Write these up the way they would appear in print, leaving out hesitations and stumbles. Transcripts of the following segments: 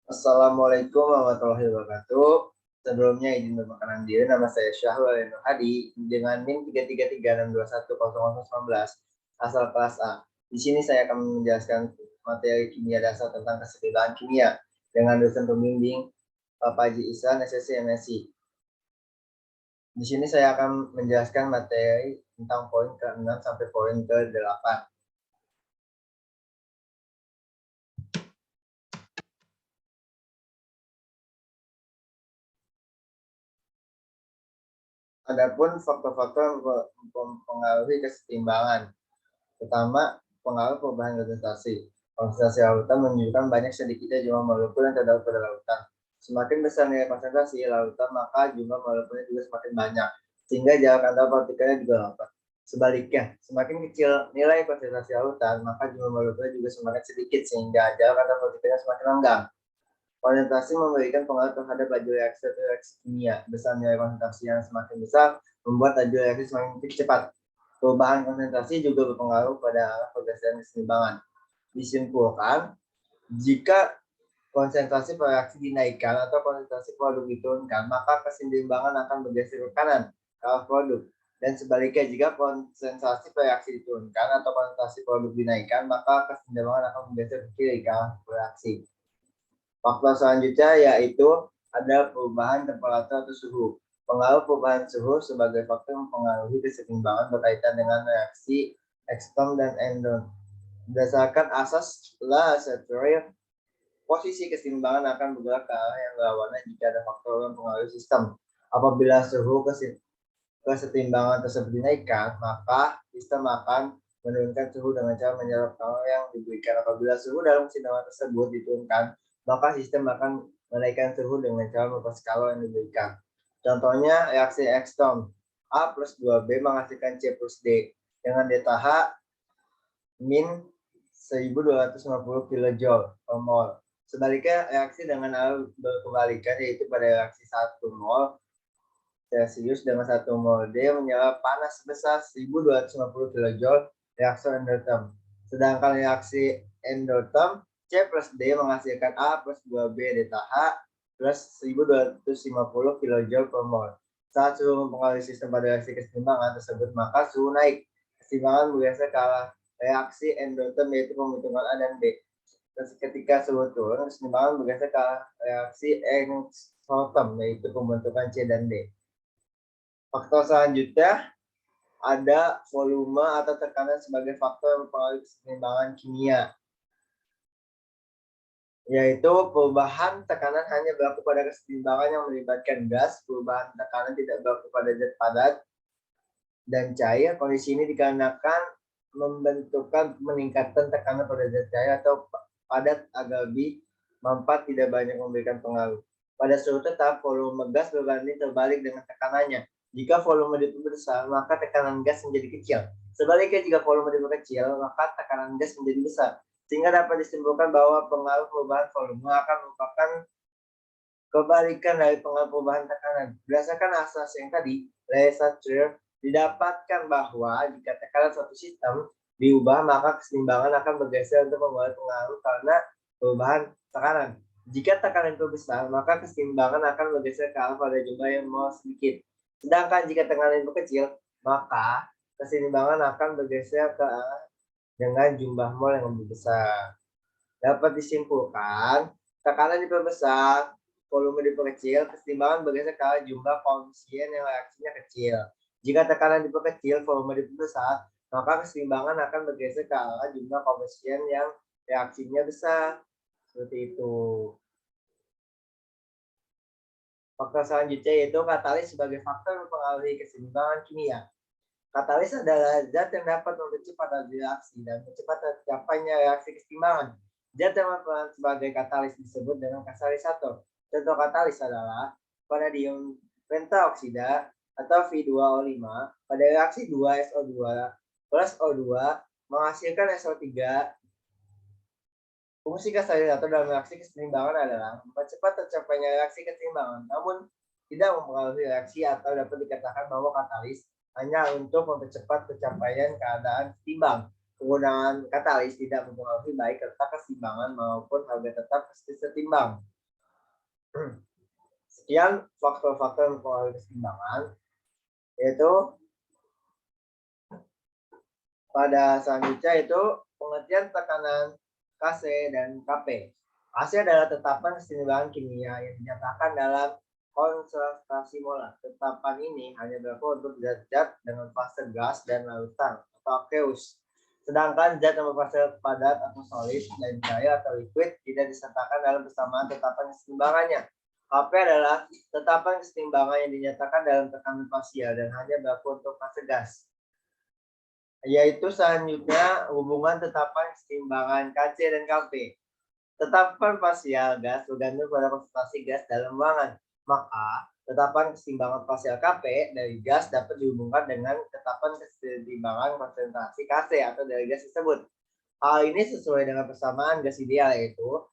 Assalamualaikum warahmatullahi wabarakatuh. Sebelumnya izin memperkenalkan diri, nama saya Syahrul Nur Hadi dengan NIM 333610019 asal kelas A. Di sini saya akan menjelaskan materi kimia dasar tentang keseimbangan kimia dengan dosen pembimbing Pak Haji Ihsan SSC MSI. Di sini saya akan menjelaskan materi tentang poin ke-6 sampai poin ke-8. Adapun faktor-faktor yang mempengaruhi keseimbangan. Pertama, pengaruh perubahan konsentrasi. Konsentrasi lautan menunjukkan banyak sedikitnya jumlah molekul yang terdapat pada lautan. Semakin besar nilai konsentrasi lautan, maka jumlah molekulnya juga semakin banyak, sehingga jarak antar partikelnya juga lambat. Sebaliknya, semakin kecil nilai konsentrasi lautan, maka jumlah molekulnya juga semakin sedikit, sehingga jarak antar partikelnya semakin lenggang. Konsentrasi memberikan pengaruh terhadap laju reaksi kimia. Besar nilai konsentrasi yang semakin besar membuat laju reaksi semakin cepat. Perubahan konsentrasi juga berpengaruh pada arah pergeseran keseimbangan. Disimpulkan, jika konsentrasi reaksi dinaikkan atau konsentrasi produk diturunkan, maka keseimbangan akan bergeser ke kanan ke arah produk. Dan sebaliknya, jika konsentrasi reaksi diturunkan atau konsentrasi produk dinaikkan, maka keseimbangan akan bergeser ke kiri ke arah reaksi. Faktor selanjutnya yaitu ada perubahan temperatur atau suhu. Pengaruh perubahan suhu sebagai faktor mempengaruhi keseimbangan berkaitan dengan reaksi ekstern dan endotherm. Berdasarkan asas Laacheter, posisi keseimbangan akan bergerak ke arah yang berlawanan jika ada faktor yang mempengaruhi sistem. Apabila suhu keseimbangan tersebut dinaikkan, maka sistem akan menurunkan suhu dengan cara menyerap kalori yang diberikan. Apabila suhu dalam keseimbangan tersebut diturunkan, maka sistem akan menaikkan suhu dengan cara melepaskan kalori yang diberikan. Contohnya reaksi ekstern A plus 2B menghasilkan C plus D dengan delta min 1250 kJ per mol. Sebaliknya reaksi dengan hal berkebalikan yaitu pada reaksi 1 mol Celsius dengan 1 mol D menyerap panas sebesar 1250 kJ reaksi endotherm. Sedangkan reaksi endotherm C plus D menghasilkan A plus 2B delta H plus 1250 kJ per mol. Saat suhu mempengaruhi sistem pada reaksi keseimbangan tersebut, maka suhu naik. Keseimbangan bergeser ke arah reaksi endotherm yaitu pembentukan A dan B. Ketika suhu turun, keseimbangan bergeser ke arah reaksi exotherm yaitu pembentukan C dan D. Faktor selanjutnya ada volume atau tekanan sebagai faktor yang mempengaruhi keseimbangan kimia, yaitu perubahan tekanan hanya berlaku pada keseimbangan yang melibatkan gas. Perubahan tekanan tidak berlaku pada zat padat dan cair. Kondisi ini dikarenakan membentukkan meningkatan tekanan pada zat cair atau padat agar lebih mampat tidak banyak memberikan pengaruh. Pada suhu tetap, volume gas berbanding terbalik dengan tekanannya. Jika volume diperbesar, maka tekanan gas menjadi kecil. Sebaliknya, jika volume diperkecil, maka tekanan gas menjadi besar. Sehingga dapat disimpulkan bahwa pengaruh perubahan volume akan merupakan kebalikan dari pengaruh perubahan tekanan. Berdasarkan asas yang tadi, Laacheter didapatkan bahwa jika tekanan suatu sistem diubah, maka keseimbangan akan bergeser untuk membuat pengaruh karena perubahan tekanan. Jika tekanan itu besar, maka keseimbangan akan bergeser ke arah pada jumlah yang mol sedikit. Sedangkan jika tekanan itu kecil, maka keseimbangan akan bergeser ke arah dengan jumlah mol yang lebih besar. Dapat disimpulkan, tekanan diperbesar, volume diperkecil, keseimbangan bergeser ke arah jumlah koefisien yang reaksinya kecil. Jika tekanan diperkecil, volume diperbesar, maka keseimbangan akan bergeser ke arah jumlah koefisien yang reaksinya besar. Seperti itu. Faktor selanjutnya yaitu katalis sebagai faktor mempengaruhi keseimbangan kimia. Katalis adalah zat yang dapat mempercepat reaksi dan mempercepat tercapainya reaksi keseimbangan. Zat yang berperan sebagai katalis disebut dengan katalisator. Contoh katalis adalah vanadium pentaoksida atau V2O5 pada reaksi 2SO2 plus O2 menghasilkan SO3. Fungsi katalisator dalam reaksi keseimbangan adalah mempercepat tercapainya reaksi keseimbangan, namun tidak mempengaruhi reaksi atau dapat dikatakan bahwa katalis hanya untuk mempercepat pencapaian keadaan seimbang. Penggunaan katalis tidak mempengaruhi baik letak keseimbangan maupun harga tetap setimbang. Sekian faktor-faktor yang mempengaruhi keseimbangan, yaitu pada selanjutnya itu pengertian tekanan Kc dan Kp. Kc adalah tetapan keseimbangan kimia yang dinyatakan dalam konsentrasi molar. Tetapan ini hanya berlaku untuk zat-zat dengan fase gas dan lautan atau aqueous. Sedangkan zat yang berfase padat atau solid dan cair atau liquid tidak disertakan dalam persamaan tetapan keseimbangannya. Kp adalah tetapan keseimbangan yang dinyatakan dalam tekanan parsial dan hanya berlaku untuk fase gas. Yaitu selanjutnya hubungan tetapan keseimbangan Kc dan Kp. Tetapan parsial gas bergantung pada konsentrasi gas dalam ruangan. Maka tetapan keseimbangan parsial Kp dari gas dapat dihubungkan dengan tetapan keseimbangan konsentrasi Kc atau dari gas tersebut. Hal ini sesuai dengan persamaan gas ideal, yaitu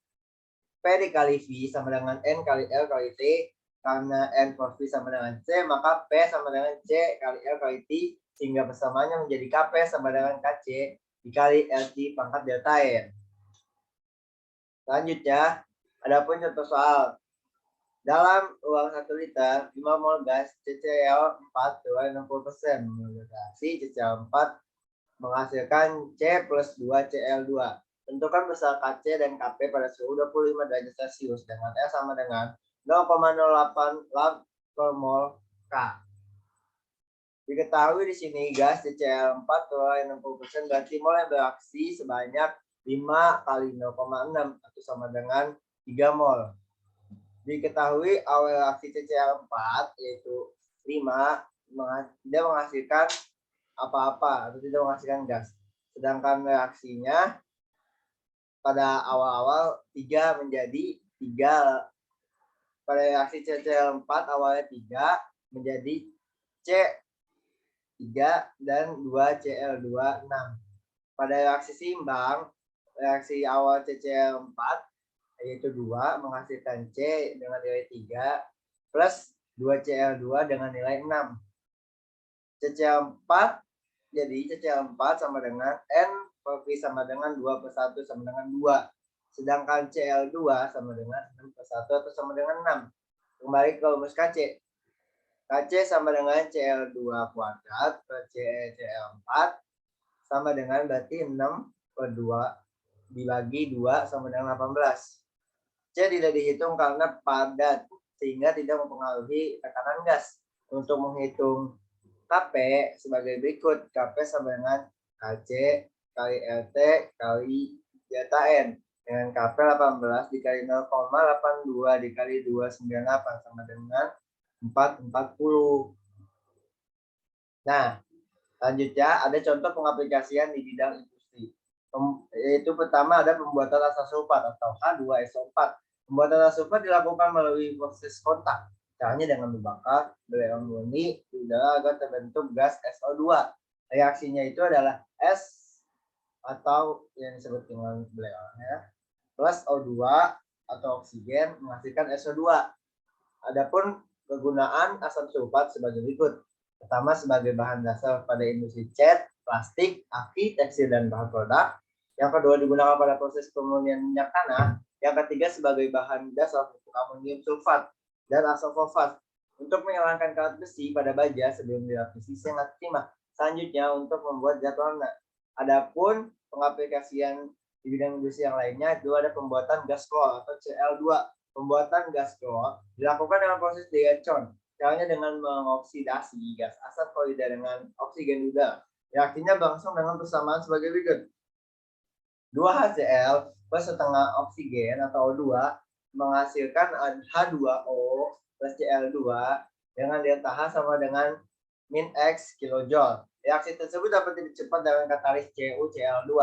P dikali V sama dengan N kali L kali T. Karena N plus V sama dengan C, maka P sama dengan C kali L kali T, sehingga persamaannya menjadi Kp sama dengan Kc dikali Lt pangkat delta N. Selanjutnya, adapun contoh soal. Dalam uang 1 liter, 5 mol gas CCl4 dengan 60%. Reaksi CCl4 menghasilkan C plus 2 Cl2. Tentukan besar Kc dan Kp pada suhu 25 derajat Celcius dengan L sama dengan 0,08 gram per mol K. Diketahui di sini gas CCl4 dengan 60% berarti mol yang bereaksi sebanyak 5 kali 0,6 atau sama dengan 3 mol. Diketahui awal reaksi CCl4 yaitu 5 tidak menghasilkan apa-apa atau tidak menghasilkan gas. Sedangkan reaksinya pada awal-awal 3 menjadi 3. Pada reaksi CCl4 awalnya 3 menjadi C3 dan 2Cl2 6. Pada reaksi seimbang, reaksi awal CCl4 yaitu 2 menghasilkan C dengan nilai 3 plus 2Cl2 dengan nilai 6. CCl4 jadi CCl4 sama dengan N per V sama dengan 2 per 1 sama dengan 2. Sedangkan Cl2 sama dengan 6 per 1 atau sama dengan 6. Kembali ke rumus Kc. Kc sama dengan Cl2 kuadrat per Cl4 sama dengan berarti 6 per 2 dibagi 2 sama dengan 18. C tidak dihitung karena padat sehingga tidak mempengaruhi tekanan gas. Untuk menghitung Kp sebagai berikut. Kp sama dengan Kc kali Lt kali delta N. Dengan Kp 18 dikali 0,82 dikali 298 sama dengan 440. Nah, selanjutnya ada contoh pengaplikasian di bidang industri. Yaitu pertama ada pembuatan asam sulfat atau H2SO4. Pembuatan asam sulfat dilakukan melalui proses kontak. Caranya dengan membakar belerang murni di udara agar terbentuk gas SO2. Reaksinya itu adalah S atau yang disebut dengan belerangnya plus O2 atau oksigen menghasilkan SO2. Adapun kegunaan asam sulfat sebagai berikut. Pertama sebagai bahan dasar pada industri cat, plastik, aki, tekstil, dan bahan produk. Yang kedua digunakan pada proses pemurnian minyak tanah. Yang ketiga sebagai bahan dasar untuk amonium sulfat dan asam fosfat untuk menghilangkan karat besi pada baja sebelum dilapisi sangat prima. Selanjutnya untuk membuat zat warna. Adapun pengaplikasian di bidang industri yang lainnya itu ada pembuatan gas klor atau Cl2. Pembuatan gas klor dilakukan dengan proses diacon. Caranya dengan mengoksidasi gas asam klorida dengan oksigen udara. Reaksinya berlangsung dengan persamaan sebagai berikut. 2HCl plus setengah oksigen atau O2 menghasilkan H2O plus Cl2 dengan delta H sama dengan min X kilojoule. Reaksi tersebut dapat dipercepat dengan katalis CuCl2.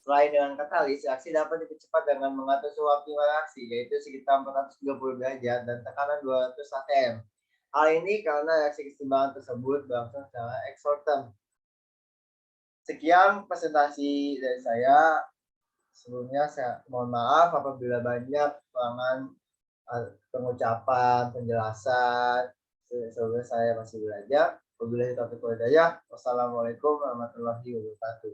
Selain dengan katalis, reaksi dapat dipercepat dengan mengatur suhu optimal reaksi, yaitu sekitar 430 derajat dan tekanan 200 atm. Hal ini karena reaksi keseimbangan tersebut berlangsung secara eksortem. Sekian presentasi dari saya. Sebelumnya saya mohon maaf apabila banyak kekurangan pengucapan, penjelasan. Sebelumnya saya masih belajar. Wabillahi taufiq wal hidayah. Wassalamualaikum warahmatullahi wabarakatuh.